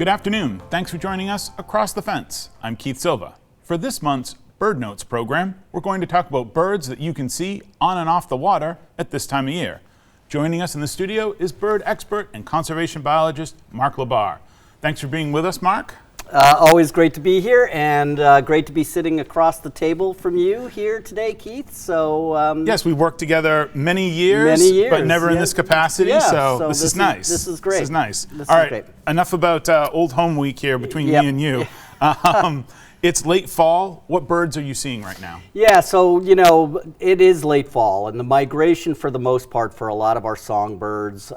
Good afternoon. Thanks for joining us across the fence. I'm Keith Silva. For this month's Bird Notes program, we're going to talk about birds that you can see on and off the water at this time of year. Joining us in the studio is bird expert and conservation biologist Mark LaBarr. Thanks for being with us, Mark. Always great to be here, and great to be sitting across the table from you here today, Keith. So yes, we worked together many years, but never in this capacity. So this is nice. This is great. This is nice. This All is right, great. Enough about Old Home Week here between me and you. It's late fall. What birds are you seeing right now? Yeah, so, it is late fall, and the migration for the most part for a lot of our songbirds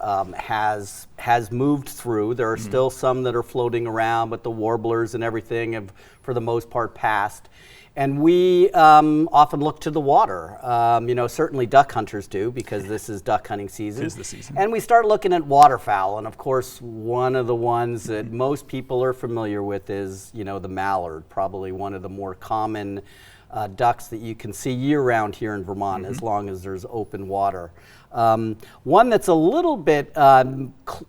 has moved through. There are still some that are floating around, but the warblers and everything have, for the most part, passed. And we often look to the water. Certainly duck hunters do, because this is duck hunting season. It is the season. And we start looking at waterfowl. And of course, one of the ones that most people are familiar with is, the mallard, probably one of the more common ducks that you can see year-round here in Vermont, as long as there's open water. One that's a little bit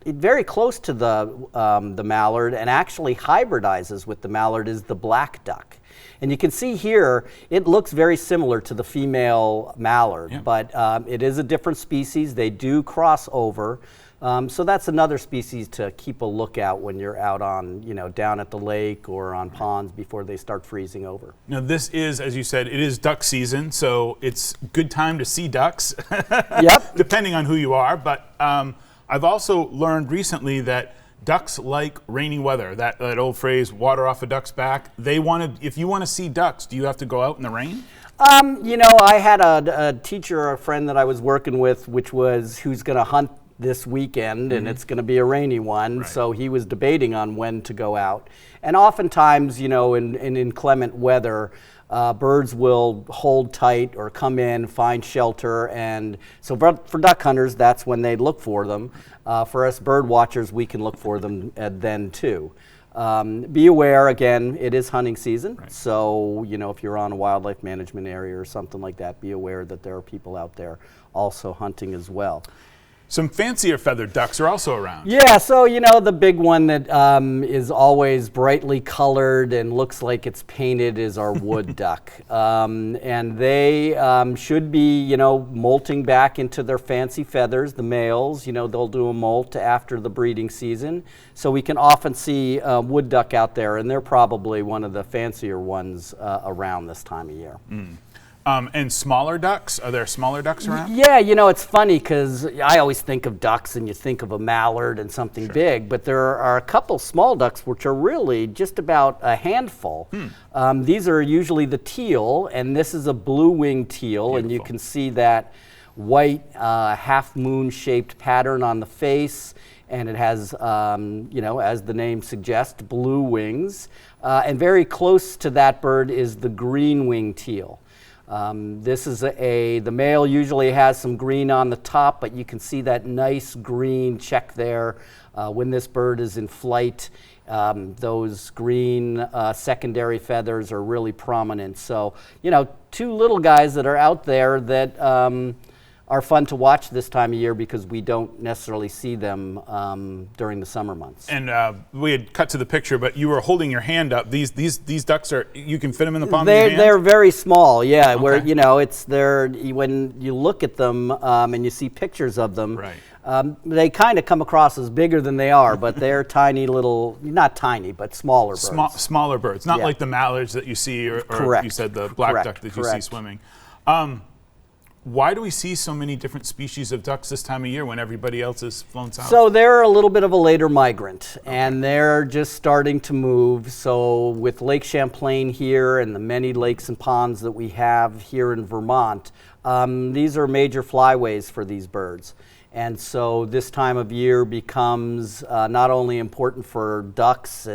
very close to the mallard and actually hybridizes with the mallard is the black duck. And you can see here, it looks very similar to the female mallard, but it is a different species. They do cross over. So that's another species to keep a lookout when you're out on, down at the lake or on ponds before they start freezing over. Now this is, as you said, it is duck season, so it's good time to see ducks, depending on who you are. But I've also learned recently that ducks like rainy weather. That old phrase, water off a duck's back. If you want to see ducks, do you have to go out in the rain? I had a teacher, a friend that I was working with, who's going to hunt this weekend, and it's going to be a rainy one. Right. So he was debating on when to go out. And oftentimes, in inclement weather, birds will hold tight or come in, find shelter, and so for duck hunters, that's when they look for them. For us bird watchers, we can look for them then too. Be aware, again, it is hunting season, so if you're on a wildlife management area or something like that, be aware that there are people out there also hunting as well. Some fancier feathered ducks are also around. Yeah, so the big one that is always brightly colored and looks like it's painted is our wood duck. And they should be, molting back into their fancy feathers, the males. They'll do a molt after the breeding season. So we can often see wood duck out there, and they're probably one of the fancier ones around this time of year. And smaller ducks? Are there smaller ducks around? Yeah, it's funny because I always think of ducks and you think of a mallard and something big, but there are a couple small ducks which are really just about a handful. These are usually the teal, and this is a blue-winged teal. Beautiful. And you can see that white half-moon shaped pattern on the face, and it has, as the name suggests, blue wings. And very close to that bird is the green-winged teal. This is the male usually has some green on the top, but you can see that nice green check there. When this bird is in flight, those green secondary feathers are really prominent. So, two little guys that are out there that are fun to watch this time of year because we don't necessarily see them during the summer months. And we had cut to the picture, but you were holding your hand up. These ducks you can fit them in the palm of your hand? They're very small, yeah. Okay. Where when you look at them and you see pictures of them, they kind of come across as bigger than they are, but they're tiny little, not tiny, but smaller birds. Smaller birds, not like the mallards that you see, or you said the black duck that you see swimming. Why do we see so many different species of ducks this time of year when everybody else is flown south? So they're a little bit of a later migrant, and they're just starting to move. So with Lake Champlain here and the many lakes and ponds that we have here in Vermont, these are major flyways for these birds. And so this time of year becomes not only important for ducks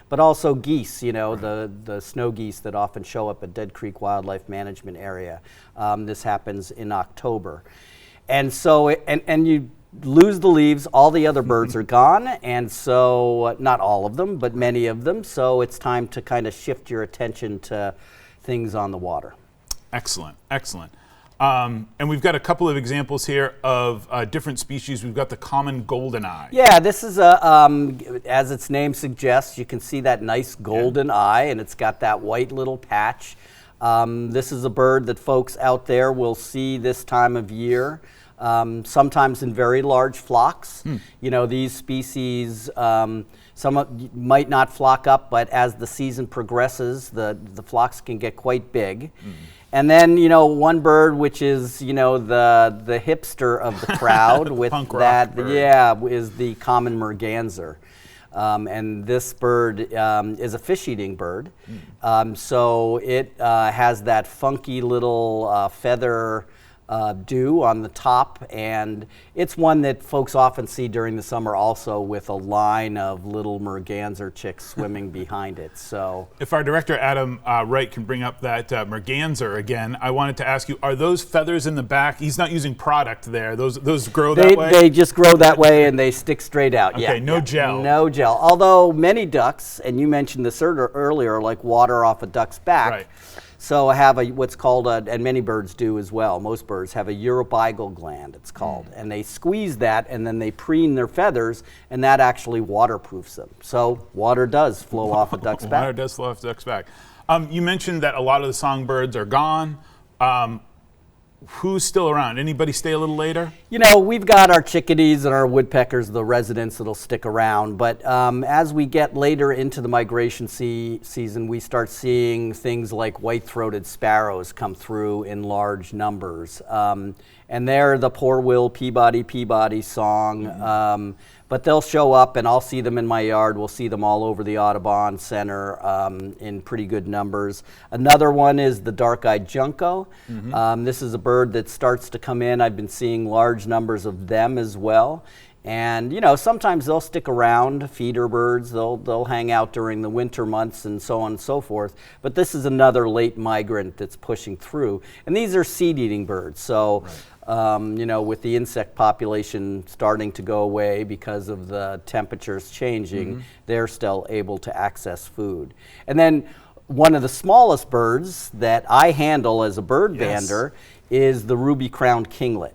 but also geese, the snow geese that often show up at Dead Creek Wildlife Management Area. This happens in October. And so, and you lose the leaves, all the other birds are gone, and so, not all of them, but many of them, so it's time to kind of shift your attention to things on the water. Excellent, excellent. And we've got a couple of examples here of different species. We've got the common goldeneye. Yeah, this is as its name suggests, you can see that nice golden eye, and it's got that white little patch. This is a bird that folks out there will see this time of year, sometimes in very large flocks. You know, these species, some might not flock up, but as the season progresses, the flocks can get quite big. And then, you know, one bird which is, you know, the hipster of the crowd with that, is the common merganser. And this bird is a fish-eating bird. So it has that funky little feather dew on the top, and it's one that folks often see during the summer also with a line of little merganser chicks swimming behind it. So if our director Adam Wright can bring up that merganser again, I wanted to ask you, are those feathers in the back? He's not using product there. Those grow that way? They just grow that way and they stick straight out. Okay, no gel. No gel. Although many ducks, and you mentioned this earlier, like water off a duck's back. Right. So I have what's called, and many birds do as well, most birds have a urobigal gland, it's called. And they squeeze that and then they preen their feathers, and that actually waterproofs them. So water does flow off a duck's back. Water does flow off a duck's back. You mentioned that a lot of the songbirds are gone. Who's still around? Anybody stay a little later? You know, we've got our chickadees and our woodpeckers, the residents that'll stick around. But as we get later into the migration season, we start seeing things like white-throated sparrows come through in large numbers. And they're the poor will Peabody song. But they'll show up, and I'll see them in my yard. We'll see them all over the Audubon Center in pretty good numbers. Another one is the dark-eyed junco. This is a bird that starts to come in. I've been seeing large numbers of them as well. And, you know, sometimes they'll stick around, feeder birds. They'll hang out during the winter months and so on and so forth. But this is another late migrant that's pushing through. And these are seed-eating birds. So, you know, with the insect population starting to go away because of the temperatures changing, they're still able to access food. And then one of the smallest birds that I handle as a bird bander is the ruby-crowned kinglet.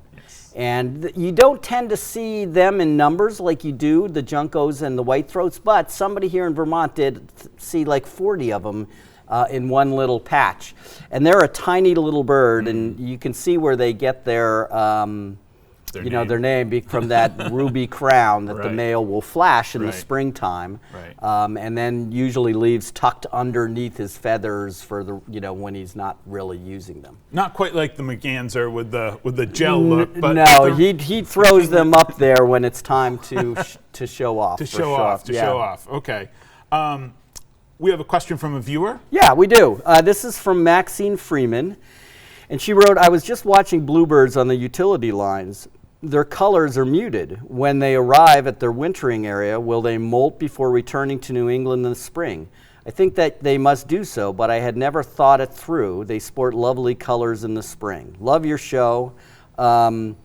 And you don't tend to see them in numbers like you do the juncos and the whitethroats, but somebody here in Vermont did see like 40 of them in one little patch. And they're a tiny little bird, and you can see where they get their name from that ruby crown that the male will flash in the springtime, and then usually leaves tucked underneath his feathers for the when he's not really using them. Not quite like the merganser with the gel look, but no, he throws them up there when it's time to show off. To show off. Okay. We have a question from a viewer. Yeah, we do. This is from Maxine Freeman, and she wrote, "I was just watching bluebirds on the utility lines. Their colors are muted. When they arrive at their wintering area, will they molt before returning to New England in the spring? I think that they must do so, but I had never thought it through. They sport lovely colors in the spring. Love your show," on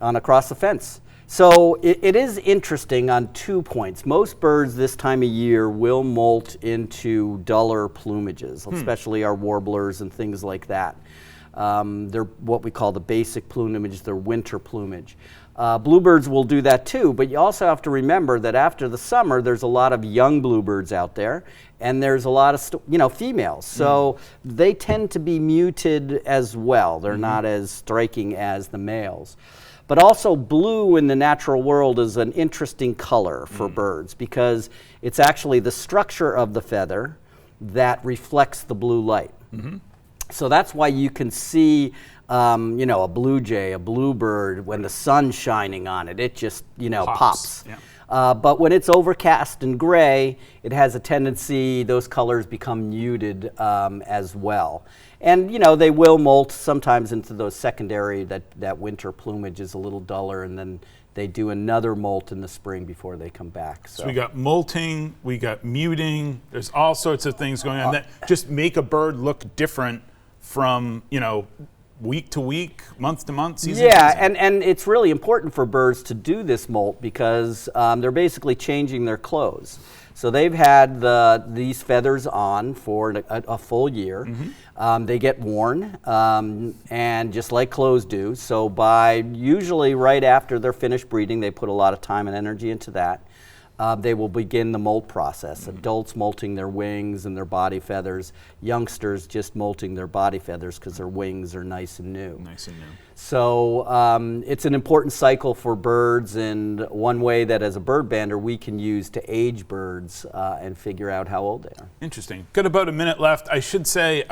Across the Fence. So it is interesting on 2 points. Most birds this time of year will molt into duller plumages, especially our warblers and things like that. They're what we call the basic plumage, their winter plumage. Bluebirds will do that too, but you also have to remember that after the summer, there's a lot of young bluebirds out there, and there's a lot of females. So they tend to be muted as well. They're not as striking as the males. But also blue in the natural world is an interesting color for birds because it's actually the structure of the feather that reflects the blue light. So that's why you can see, a blue jay, a bluebird, when the sun's shining on it, it just, pops. Yeah. But when it's overcast and gray, it has a tendency, those colors become muted as well. And, they will molt sometimes into those secondary, that winter plumage is a little duller, and then they do another molt in the spring before they come back. So we got molting, we got muting, there's all sorts of things going on that just make a bird look different from, week to week, month to month, season to season. And it's really important for birds to do this molt because they're basically changing their clothes. So they've had these feathers on for a full year. They get worn, and just like clothes do. So by usually right after they're finished breeding, they put a lot of time and energy into that. They will begin the molt process. Adults molting their wings and their body feathers. Youngsters just molting their body feathers because their wings are nice and new. Nice and new. So it's an important cycle for birds, and one way that as a bird bander we can use to age birds and figure out how old they are. Interesting. Got about a minute left. I should say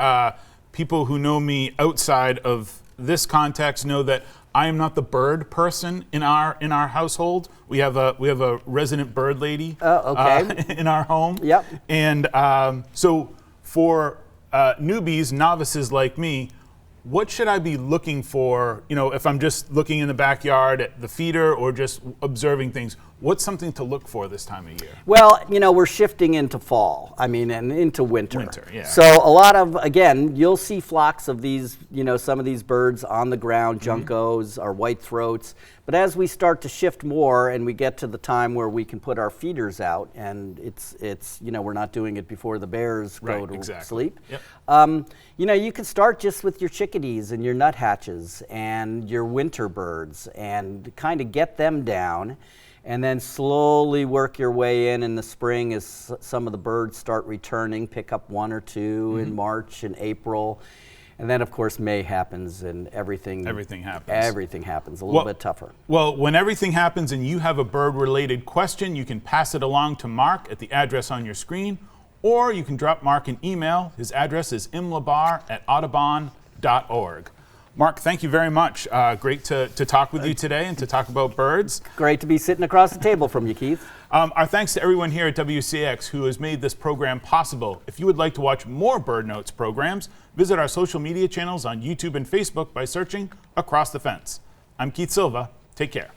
people who know me outside of this context know that I am not the bird person in our household. We have a resident bird lady in our home. Yep. And so for newbies, novices like me, what should I be looking for? If I'm just looking in the backyard at the feeder or just observing things, what's something to look for this time of year? Well, we're shifting into fall. And into winter. Winter, yeah. So a lot of, again, you'll see flocks of these, some of these birds on the ground, juncos or white throats. But as we start to shift more and we get to the time where we can put our feeders out, and it's we're not doing it before the bears go to sleep. Yep. You can start just with your chickadees and your nuthatches and your winter birds and kind of get them down, and then slowly work your way in the spring as some of the birds start returning. Pick up one or two in March and April. And then, of course, May happens and everything happens. Everything happens, a little bit tougher. Well, when everything happens and you have a bird-related question, you can pass it along to Mark at the address on your screen, or you can drop Mark an email. His address is imlabarr@audubon.org. Mark, thank you very much. Great to talk with you today and to talk about birds. Great to be sitting across the table from you, Keith. Our thanks to everyone here at WCX who has made this program possible. If you would like to watch more Bird Notes programs, visit our social media channels on YouTube and Facebook by searching Across the Fence. I'm Keith Silva. Take care.